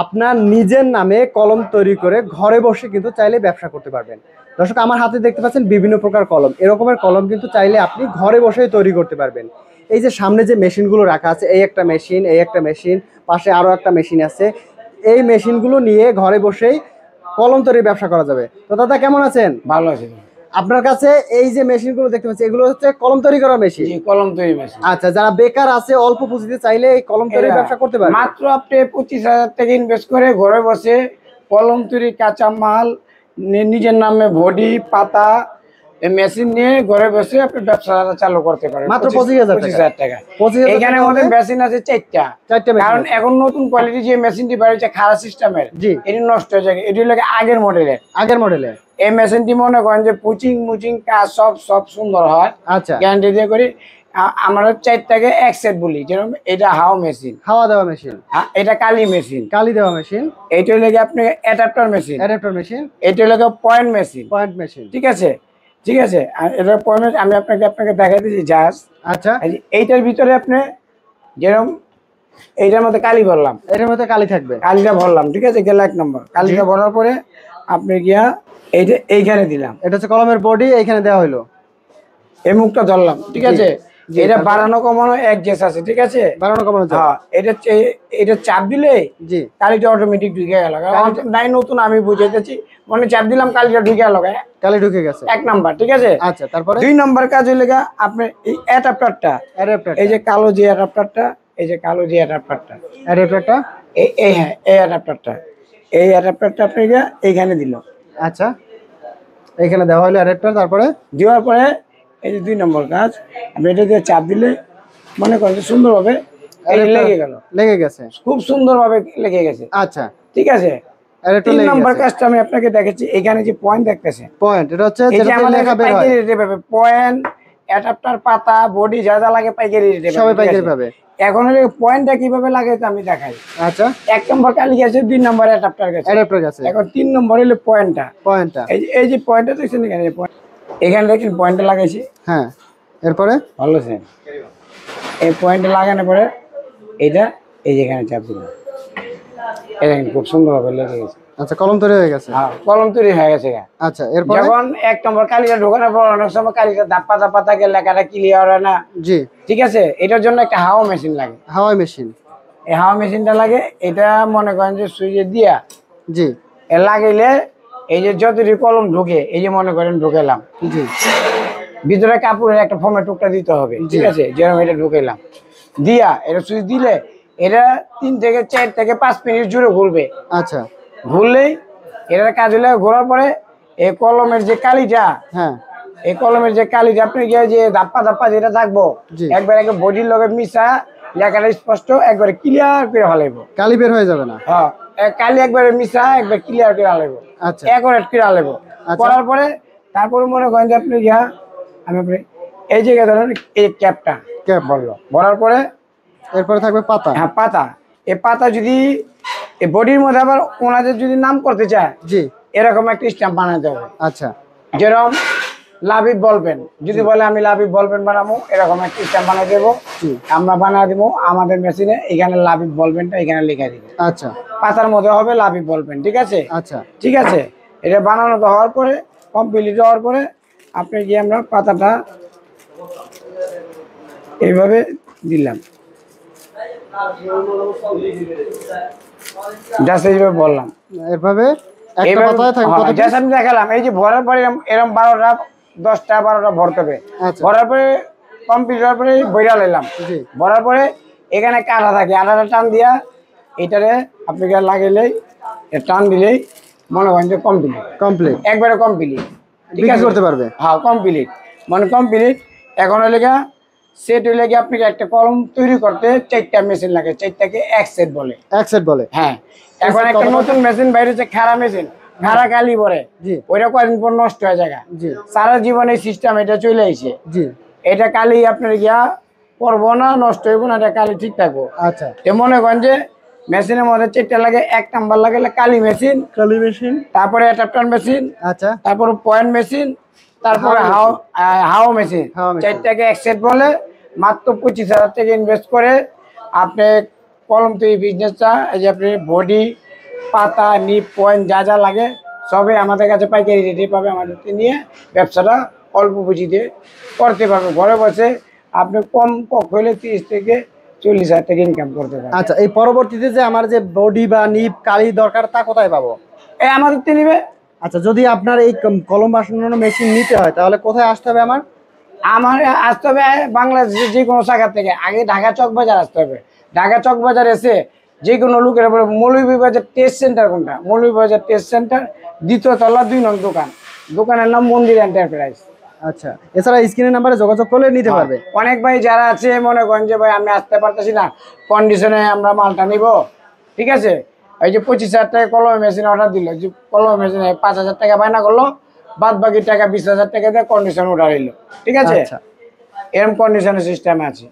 আপনার নিজের নামে কলম তৈরি করে ঘরে বসে কিন্তু চাইলে ব্যবসা করতে পারবেন। দর্শক, আমার হাতে দেখতে পাচ্ছেন বিভিন্ন প্রকার কলম। এরকমের কলম কিন্তু চাইলে আপনি ঘরে বসেই তৈরি করতে পারবেন। এই যে সামনে যে মেশিনগুলো রাখা আছে, এই একটা মেশিন, এই একটা মেশিন, পাশে আরো একটা মেশিন আছে। এই মেশিনগুলো নিয়ে ঘরে বসেই কলম তৈরির ব্যবসা করা যাবে। তো দাদা, কেমন আছেন? ভালো আছে। আপনার কাছে এই যে মেশিনগুলো দেখতে পাচ্ছি, এগুলো হচ্ছে কলম তৈরি করা মেশিন। জি, কলম তৈরি মেশিন। আচ্ছা, যারা বেকার আছে অল্প পুঁজিতে চাইলে এই কলম তৈরির ব্যবসা করতে পারবে। মাত্র আপনি 25,000 টাকা ইনভেস্ট করে ঘরে বসে কলম তৈরি কাঁচা মাল নিজের নামে বডি পাতা মেশিন নিয়ে ঘরে বসে আপনি ব্যবসা চালু করতে পারেন। মাত্র 25,000 টাকা। এখানে আমাদের মেশিন আছে চারটা। কারণ এখন নতুন কোয়ালিটি যে মেশিনটি বেরিয়েছে খারাপ সিস্টেমের, এটি নষ্ট হয়ে যায়। এটি হলো আগের মডেলের। এই মেশিনটি মনে করেন যে পুচিং কাজ সব সুন্দর হয়। আচ্ছা, গ্যারান্টি দিয়ে করি। আমরা চারটাকে এক সেট বলি, যেরকম এটা হাওয়া দেওয়া মেশিন, এটা কালি দেওয়া মেশিন, এইটা হলো আপনি অ্যাডাপ্টার মেশিন, এটা হলো পয়েন্ট মেশিন। ঠিক আছে। আর এটা পয়েন্ট আমি আপনাকে দেখাই দিচ্ছি জাস্ট। আচ্ছা, এইটার ভিতরে আপনি যেরকম এইটার মধ্যে কালি ভরলাম, এটার মধ্যে কালি থাকবে, কালিটা ভরলাম। ঠিক আছে, গেল 1 নম্বর। কালিটা ভরার পরে আপনি গিয়া এইটা এইখানে দিলাম, এটা হচ্ছে কলমের বডি, এইখানে দেওয়া হলো। এই মুখটা ধরলাম। ঠিক আছে, এটা বাড়ানো কমানো অ্যাডজাস্ট আছে। ঠিক আছে, বাড়ানো কমানো যায়। হ্যাঁ, এটা চাপ দিলে জি কালিটা অটোমেটিক ঢুকে গেল। নাই নতুন আমি বুঝাইতেছি, মানে চাপ দিলাম কালিটা ঢুকে গেল, কালি ঢুকে গেছে। 1 নাম্বার। ঠিক আছে। আচ্ছা, তারপরে 2 নাম্বার কাজ হইলে আপনি এই অ্যাডাপ্টারটা, এই যে কালো যে অ্যাডাপ্টারটা, এই হ্যাঁ এই অ্যাডাপ্টারটা আপনি এইখানে দিল। আচ্ছা, এইখানে দেওয়া হলো অ্যাডাপ্টার। তারপরে দেওয়ার পরে এই যে 2 নম্বর কাজ, আপনি এটা দিয়ে চাপ দিলে মনে করেন সুন্দরভাবে লেগে গেছে, খুব সুন্দরভাবে লেগে গেছে। আচ্ছা, ঠিক আছে। 3 নম্বর কাজটা আমি আপনাকে দেখাচ্ছি। এখানে যে পয়েন্ট দেখতেছেন, পয়েন্ট, এটা হচ্ছে যেটা লেখা বের হয়। পয়েন্ট, অ্যাডাপ্টার, পাতা, বডি যা যা লাগে পাইকারি রেটে সবাই পাইকারি পাবে। এখন পয়েন্টটা কিভাবে লাগে আমি দেখাই। আচ্ছা, 1 নম্বর কালি গেছে, 2 নম্বর অ্যাডাপ্টার গেছে। এখন 3 নম্বর হলো পয়েন্টটা। এই যে পয়েন্টটা দেখছেন এখানে দেখেন পয়েন্টটা লাগাইছি। হ্যাঁ, এরপরে ভালো আছে। এই পয়েন্টটা লাগানোর পরে এইটা এই যেখানে চাপ দিলাম, এটা খুব সুন্দরভাবে লেগে গেছে। আচ্ছা, কলম তৈরি হয়ে গেছে। হ্যাঁ, কলম তৈরি হয়ে গেছে। আচ্ছা, এরপর যখন 1 নম্বর কালিটা ঢোকানোর পর অনেক সময় কালিটা ধাপ্পা থাকে, লেখাটা ক্লিয়ার হয় না। জি, ঠিক আছে, এটার জন্য একটা হাওয়া মেশিন লাগে। এই হাওয়া মেশিনটা লাগে। এটা মনে করেন যে সুইচে দিয়া জি লাগাইলে এই যে যতটি কলম ঢোকে, এই যে মনে করেন ঢুকাইলাম, জি, ভিতরে কাপড়ের একটা ফর্মের টুকটা দিতে হবে। ঠিক আছে, যেরকম এটা ঢুকাইলাম দিয়া এটা সুইচ দিলে এটা 3 থেকে 4 থেকে 5 মিনিট জুড়ে ঘুরবে। আচ্ছা, ঘুরলেই এটার কাজ হলে ঘোরার পরে এই কলমের যে কালিটা, এই কলমের যে কালিটা আপনি গিয়ে যে ধাপ্পা যেটা থাকবো, একবার বডির লগে মিশা লেখাটা স্পষ্ট একবারে ক্লিয়ার করে হালাইবো, কালি বের হয়ে যাবে না। হ্যাঁ, কালি একবারে মিশা একবার ক্লিয়ার করে হালাইবো। আচ্ছা, অ্যাকুরেট করে হালাইবো। করার পরে তারপরে মনে করেন যে আপনি আমি আপনি এই জায়গায় ধরেন এই ক্যাপ বললো, ভরার পরে এরপরে থাকবে পাতা। হ্যাঁ, পাতা। এই পাতা যদি এই বডির মধ্যে আবার ওনাদের যদি নাম করতে চায়, জি, এরকম একটা স্ট্যাম্প বানাতে হবে। আচ্ছা, যেরকম লাবিব বলবেন, যদি বলে আমি লাবিব বলবেন বানাবো, এরকম একটা স্ট্যাম্প বানিয়ে দেবো, আমরা বানিয়ে দেবো আমাদের মেশিনে। এখানে লাবিব বলবেনটা এখানে লিখে দিবে। আচ্ছা, পাতার মধ্যে হবে লাবিব বলবেন। ঠিক আছে। আচ্ছা, ঠিক আছে। এটা বানানো হওয়ার পরে, কমপ্লিট হওয়ার পরে আপনি গিয়ে আমরা পাতাটা এইভাবে দিলাম, বললাম এভাবে আমি দেখালাম। এই যে ভরার পরে এরকম 12টা 10টা 12টা ভরতে হবে। ভরার পরে কমপ্লিট হওয়ার পরে বইরা নিলাম। ভরার পরে এখানে একটা আঠা থাকে, আঠাটা টান দিয়া এইটারে আপনি লাগাইলেই টান দিলেই মনে করেন যে কমপ্লিট, একবারে কমপ্লিট। ঠিক আছে, করতে পারবে। হ্যাঁ, কমপ্লিট মানে কমপ্লিট। এখন হলে সেট হইলে আপনি একটা কলম তৈরি করতে 4টা মেশিন লাগে। 4টাকে এক সেট বলে। হ্যাঁ, এখন একটা নতুন মেশিন বাইরে হচ্ছে খাড়া মেশিন, খাড়া কালি পরে ওইটা কয়েকদিন পর নষ্ট হয়ে যায়। সারা জীবন এই সিস্টেম এটা চলে আইছে। এটা কালি আপনার পড়বো না, নষ্ট হইব না, এটা কালি ঠিক থাকবো। আচ্ছা, মনে করেন যে মেশিনের মধ্যে 4টা লাগে। 1 নাম্বার লাগে কালি মেশিন, তারপরে অ্যাডাপ্টার মেশিন, আচ্ছা, তারপরে পয়েন্ট মেশিন, তারপরে হাও মেশিন। 4টাকে এক সেট বলে। মাত্র 25,000 টাকা ইনভেস্ট করে আপনি কলম তৈরি বিজনেসটা, এই যে আপনি বডি পাতা নিপ পয়েন্ট যা যা লাগে সবই আমাদের কাছে পাইকারি রেটে পাবে, আমাদের নিয়ে ব্যবসাটা অল্প পুঁজিতে করতে পারবে। ঘরে বসে আপনি কম হইলে 30 থেকে 40 হাজার টাকা ইনকাম করতে পারবেন। আচ্ছা, এই পরবর্তীতে যে আমার যে বডি বা নিপ কালি দরকার তা কোথায় পাবো? এই আমাদের নিবে। আচ্ছা, যদি আপনার এই কলম বানানোর মেশিন নিতে হয় তাহলে কোথায় আসতে হবে? আমার আসতে হবে বাংলাদেশের যে কোনো শাখা থেকে। আগে ঢাকা চকবাজার আসতে হবে। ঢাকা চকবাজার এসে যে কোনো লোকের মৌলভীবাজার টেস্ট সেন্টার, কোনটা মৌলভীবাজার টেস্ট সেন্টার, 2য় তলা 2 নং দোকান, দোকানের নাম মন্দির এন্টারপ্রাইজ। আচ্ছা, এছাড়া স্ক্রিনের নাম্বারে যোগাযোগ করলে নিতে পারবে। অনেক ভাই যারা আছে মনে করেন যে ভাই আমি আসতে পারতেছি না, কন্ডিশনে আমরা মালটা নিব, ঠিক আছে, এই যে 25,000 টাকা কলম মেশিন অর্ডার দিল, যে কলম মেশিনে 5,000 টাকা বায়না করলো, বাদ বাকি টাকা 20,000 টাকা দিয়ে কন্ডিশন অর্ডার এলো, ঠিক আছে, এরকম কন্ডিশনের সিস্টেম আছে।